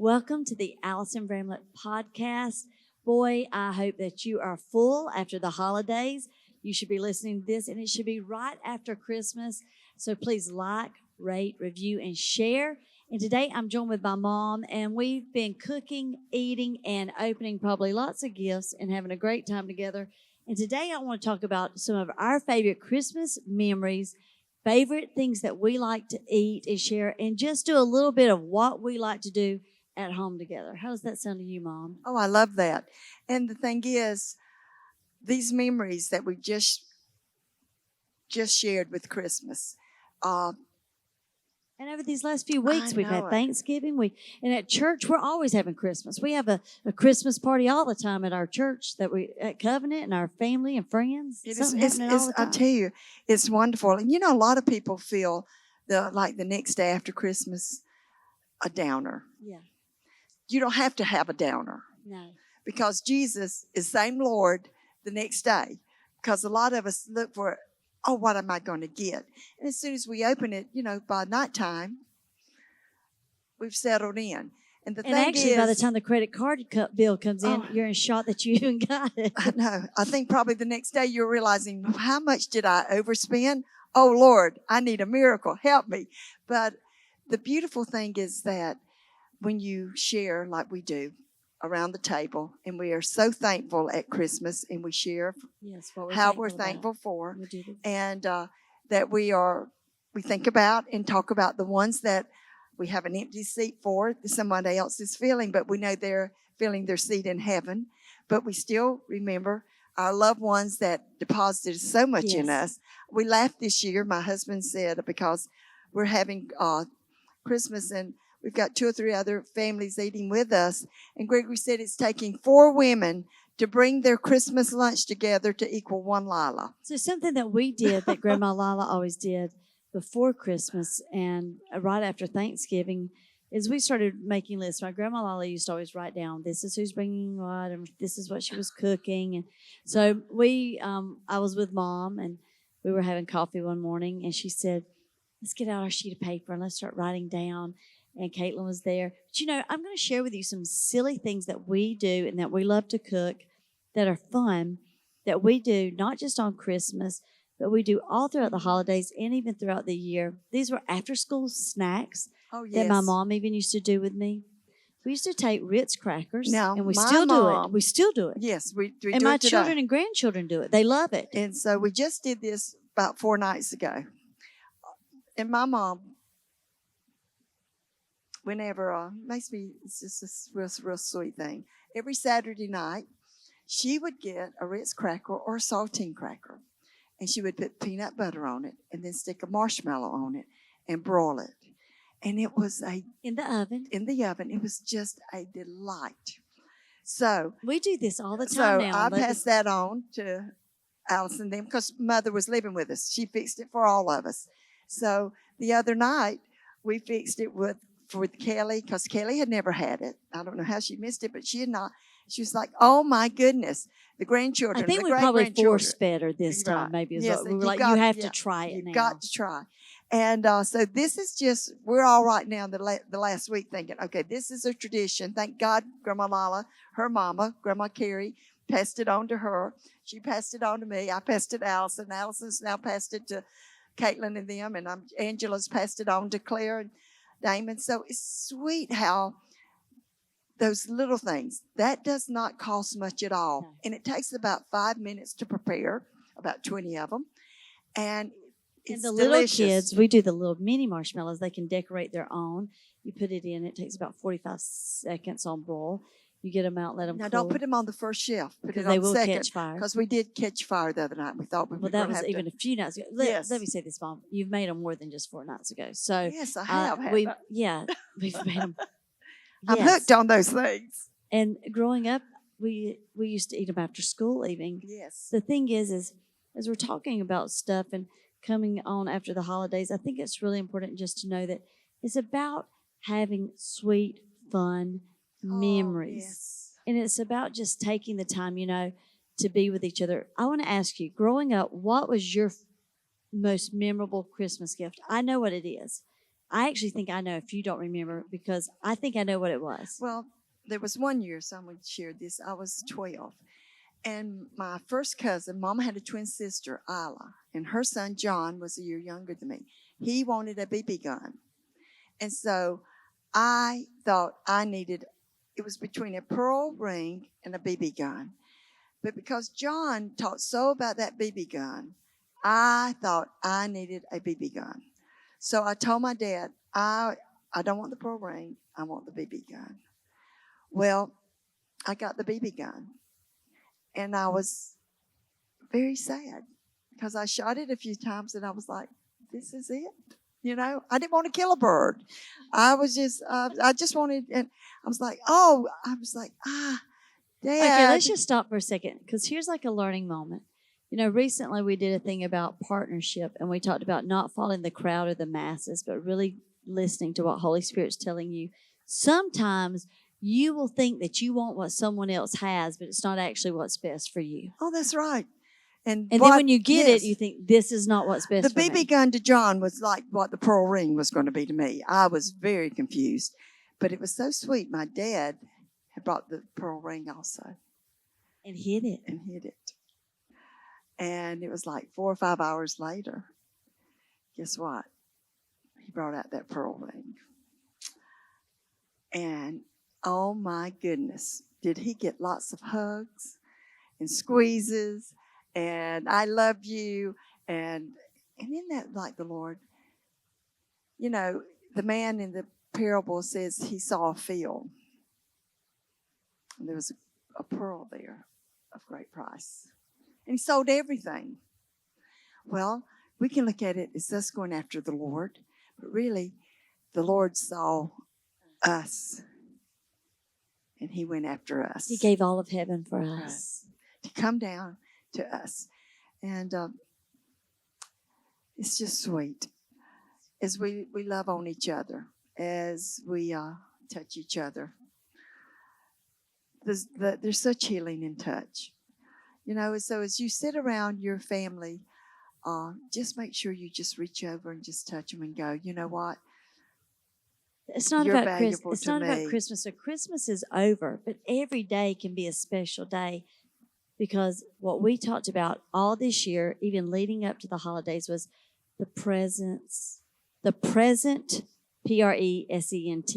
Welcome to the Allison Bramlett Podcast. Boy, I hope that you are full after the holidays. You should be listening to this, and it should be right after Christmas. So please like, rate, review, and share. And today I'm joined with my mom, and we've been cooking, eating, and opening probably lots of gifts and having a great time together. And today I want to talk about some of our favorite Christmas memories, favorite things that we like to eat and share, and just do a little bit of what we like to do at home together. How does that sound to you, Mom? Oh, I love that. And the thing is, these memories that we just shared with Christmas. And over these last few weeks, we've had Thanksgiving. And at church, we're always having Christmas. We have a Christmas party all the time at our church that we at Covenant and our family and friends. I tell you, it's wonderful. And a lot of people feel the next day after Christmas a downer. Yeah. You don't have to have a downer. No. Because Jesus is same Lord the next day. Because a lot of us look for, what am I going to get? And as soon as we open it, by nighttime, we've settled in. And by the time the credit card bill comes in, you're in shock that you even got it. I know. I think probably the next day you're realizing, how much did I overspend? Oh, Lord, I need a miracle. Help me. But the beautiful thing is that when you share like we do around the table, and we are so thankful at Christmas, and we share how we're thankful for, and that we think about and talk about the ones that we have an empty seat for, that somebody else is filling, but we know they're filling their seat in heaven. But we still remember our loved ones that deposited so much in us. We laughed this year, my husband said, because we're having Christmas, and we've got 2 or 3 other families eating with us. And Gregory said it's taking 4 women to bring their Christmas lunch together to equal 1 Lila. So something that we did that Grandma Lila always did before Christmas and right after Thanksgiving is we started making lists. My Grandma Lila used to always write down, this is who's bringing what, and this is what she was cooking. And so I was with Mom, and we were having coffee one morning, and she said, let's get out our sheet of paper and let's start writing down. And Caitlin was there. But I'm going to share with you some silly things that we do and that we love to cook that are fun, that we do not just on Christmas, but we do all throughout the holidays and even throughout the year. These were after-school snacks that my mom even used to do with me. We used to take Ritz crackers, and we still do it. We still do it. Yes, we do it And my today. children and grandchildren do it. They love it. And so we just did this about 4 nights ago. And my mom, whenever, it's just a real sweet thing. Every Saturday night, she would get a Ritz cracker or a saltine cracker, and she would put peanut butter on it, and then stick a marshmallow on it, and broil it. And it was in the oven. It was just a delight. So we do this all the time now. I passed that on to Allison then, because Mother was living with us. She fixed it for all of us. So the other night, we fixed it with Kelly, because Kelly had never had it. I don't know how she missed it, but she had not. She was like, oh, my goodness. The grandchildren, I think we probably force-fed her this time, maybe. Yes, we were like, you have to try it now. You've got to try. And so this is just, we're all right now the last week thinking, okay, this is a tradition. Thank God Grandma Lila, her mama, Grandma Carrie, passed it on to her. She passed it on to me. I passed it to Allison. Allison's now passed it to Caitlin and them. And Angela's passed it on to Claire and Damon. So it's sweet how those little things, that does not cost much at all. No. And it takes about 5 minutes to prepare, about 20 of them. And it's the delicious. Little kids, we do the little mini marshmallows. They can decorate their own. You put it in. It takes about 45 seconds on broil. You get them out, let them cool. Now, don't put them on the first shelf. Put it on they the will second, catch fire. Because we did catch fire the other night. We thought we were that was even a few nights ago. Let me say this, Mom. You've made them more than just 4 nights ago. So yes, I have. we've made them. I'm hooked on those things. And growing up, we used to eat them after school even. Yes. The thing is as we're talking about stuff and coming on after the holidays, I think it's really important just to know that it's about having sweet, fun memories. Yes. And it's about just taking the time, to be with each other. I want to ask you, growing up, what was your most memorable Christmas gift? I know what it is. I actually think I know if you don't remember because I think I know what it was. Well, there was one year someone shared this. I was 12. And my first cousin, Mama had a twin sister, Isla, and her son, John, was a year younger than me. He wanted a BB gun. And so I thought I needed, it was between a pearl ring and a BB gun. But because John talked so about that BB gun, I thought I needed a BB gun. So I told my dad, I don't want the pearl ring, I want the BB gun. Well, I got the BB gun. And I was very sad because I shot it a few times and I was like, this is it. You know, I didn't want to kill a bird. I just wanted, and I was like, Dad. Okay, let's just stop for a second because here's like a learning moment. You know, recently we did a thing about partnership and we talked about not following the crowd or the masses, but really listening to what Holy Spirit's telling you. Sometimes you will think that you want what someone else has, but it's not actually what's best for you. Oh, that's right. And then when you get it, you think this is not what's best for me. The BB gun to John was like what the pearl ring was going to be to me. I was very confused. But it was so sweet. My dad had brought the pearl ring also. And hid it. And it was like 4 or 5 hours later. Guess what? He brought out that pearl ring. And oh my goodness, did he get lots of hugs and squeezes and I love you. And isn't that like the Lord? You know, the man in the parable says he saw a field. And there was a pearl there of great price. And he sold everything. Well, we can look at it as us going after the Lord. But really, the Lord saw us. And he went after us. He gave all of heaven for us. To come down to us. And it's just sweet. As we love on each other. As we touch each other. There's such healing in touch. You know, so as you sit around your family, just make sure you just reach over and just touch them and go, you know what? It's not about Christmas. It's not about Christmas. So Christmas is over, but every day can be a special day because what we talked about all this year, even leading up to the holidays, was the presence, the present, Present,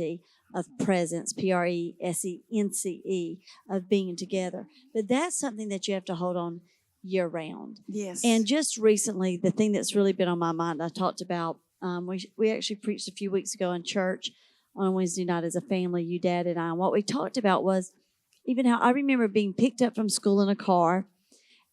of presence, Presence, of being together. But that's something that you have to hold on year round. Yes. And just recently, the thing that's really been on my mind, I talked about, we actually preached a few weeks ago in church on a Wednesday night as a family, you, Dad, and I. And what we talked about was even how I remember being picked up from school in a car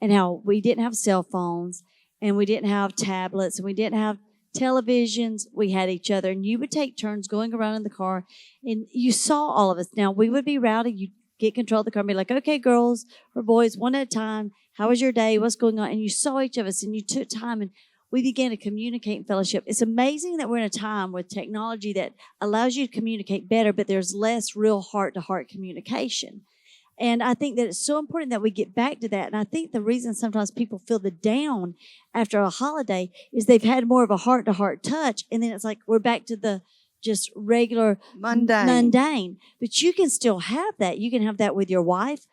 and how we didn't have cell phones and we didn't have tablets and we didn't have televisions. We had each other, and you would take turns going around in the car, and you saw all of us. Now, we would be rowdy. You'd get control of the car and be like, okay, girls or boys, one at a time. How was your day? What's going on? And you saw each of us, and you took time, and we began to communicate and fellowship. It's amazing that we're in a time with technology that allows you to communicate better, but there's less real heart-to-heart communication. And I think that it's so important that we get back to that. And I think the reason sometimes people feel the down after a holiday is they've had more of a heart-to-heart touch. And then it's like we're back to the just regular mundane. But you can still have that. You can have that with your wife.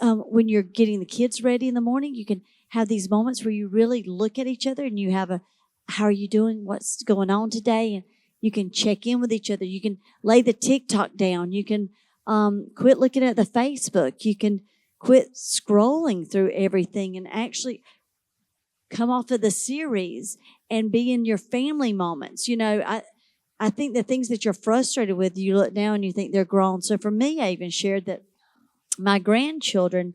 Yes. When you're getting the kids ready in the morning, you can have these moments where you really look at each other and you have how are you doing? What's going on today? And you can check in with each other. You can lay the TikTok down. You can quit looking at the Facebook. You can quit scrolling through everything and actually come off of the series and be in your family moments. You know, I think the things that you're frustrated with, you look now and you think they're grown. So for me, I even shared that my grandchildren,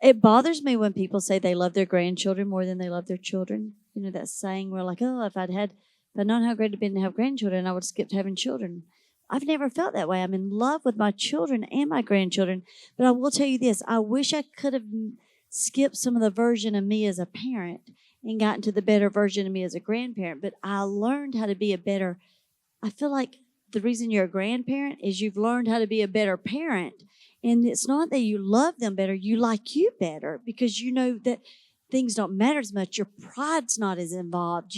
it bothers me when people say they love their grandchildren more than they love their children. You know, that saying where like, oh, if I'd known how great it'd been to have grandchildren, I would have skipped having children. I've never felt that way. I'm in love with my children and my grandchildren. But I will tell you this. I wish I could have skipped some of the version of me as a parent and gotten to the better version of me as a grandparent. But I learned how to be I feel like the reason you're a grandparent is you've learned how to be a better parent. And it's not that you love them better. You like you better because you know that things don't matter as much. Your pride's not as involved.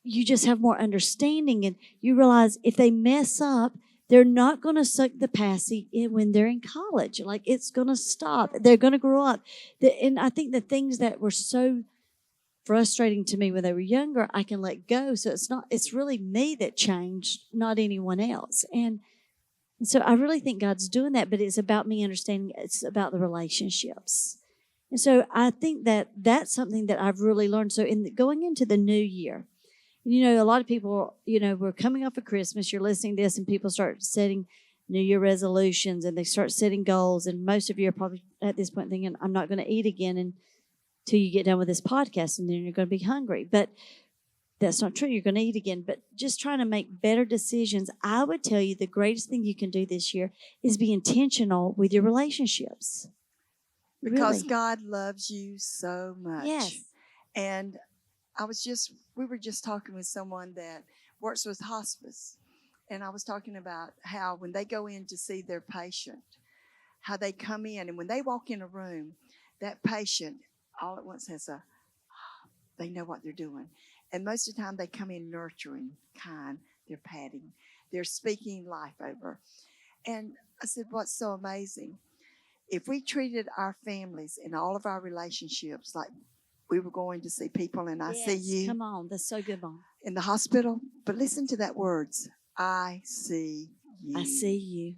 you just have more understanding, and you realize if they mess up, they're not going to suck the passy in when they're in college. Like, it's going to stop. They're going to grow up. And I think the things that were so frustrating to me when they were younger, I can let go. So it's really me that changed, not anyone else. And so I really think God's doing that, but it's about me understanding it's about the relationships. And so I think that that's something that I've really learned. So going into the new year, a lot of people, we're coming off of Christmas, you're listening to this, and people start setting New Year resolutions, and they start setting goals. And most of you are probably at this point thinking, I'm not going to eat again until you get done with this podcast, and then you're going to be hungry. But that's not true. You're going to eat again. But just trying to make better decisions, I would tell you the greatest thing you can do this year is be intentional with your relationships. Because Really. God loves you so much. Yes. And we were just talking with someone that works with hospice. And I was talking about how when they go in to see their patient, how they come in, and when they walk in a room, that patient all at once they know what they're doing. And most of the time they come in nurturing, kind, they're patting, they're speaking life over. And I said, what's so amazing? If we treated our families and all of our relationships like we were going to see people, and I see you. Come on, that's so good, Mom. In the hospital, but listen to that words. I see you. I see you.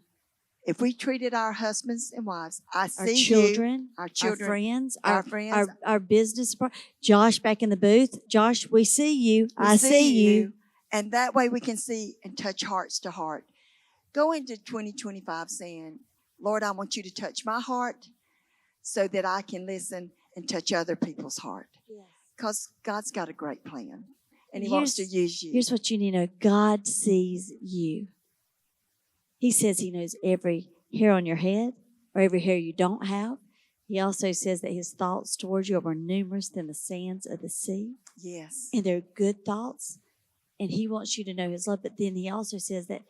If we treated our husbands and wives, I see Our children, you. Our children, our friends, our business. Josh back in the booth. Josh, we see you. I see you. And that way we can see and touch hearts to heart. Go into 2025 saying, Lord, I want you to touch my heart so that I can listen and touch other people's heart. Because God's got a great plan, and He wants to use you. Here's what you need to know. God sees you. He says He knows every hair on your head or every hair you don't have. He also says that His thoughts towards you are more numerous than the sands of the sea. Yes. And they're good thoughts, and He wants you to know His love. But then He also says that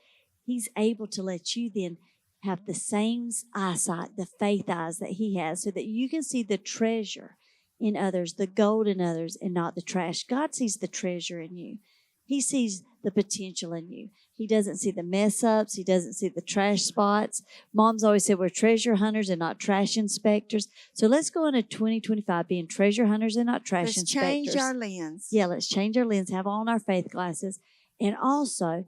He's able to let you then have the same eyesight, the faith eyes that He has, so that you can see the treasure in others, the gold in others, and not the trash. God sees the treasure in you. He sees the potential in you. He doesn't see the mess ups. He doesn't see the trash spots. Mom's always said we're treasure hunters and not trash inspectors. So let's go into 2025 being treasure hunters and not trash inspectors. Let's change our lens. Yeah, let's change our lens, have on our faith glasses, and also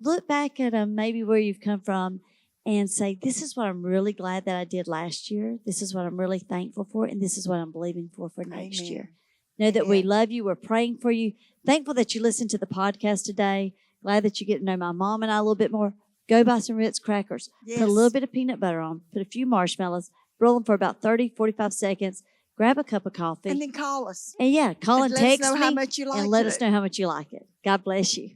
look back at maybe where you've come from and say, this is what I'm really glad that I did last year. This is what I'm really thankful for, and this is what I'm believing for next year. Know that we love you. We're praying for you. Thankful that you listened to the podcast today. Glad that you get to know my mom and I a little bit more. Go buy some Ritz crackers. Yes. Put a little bit of peanut butter on. Put a few marshmallows. Roll them for about 30, 45 seconds. Grab a cup of coffee. And then call us. And call and text us know me. How much you like and let us know how much you like it. God bless you.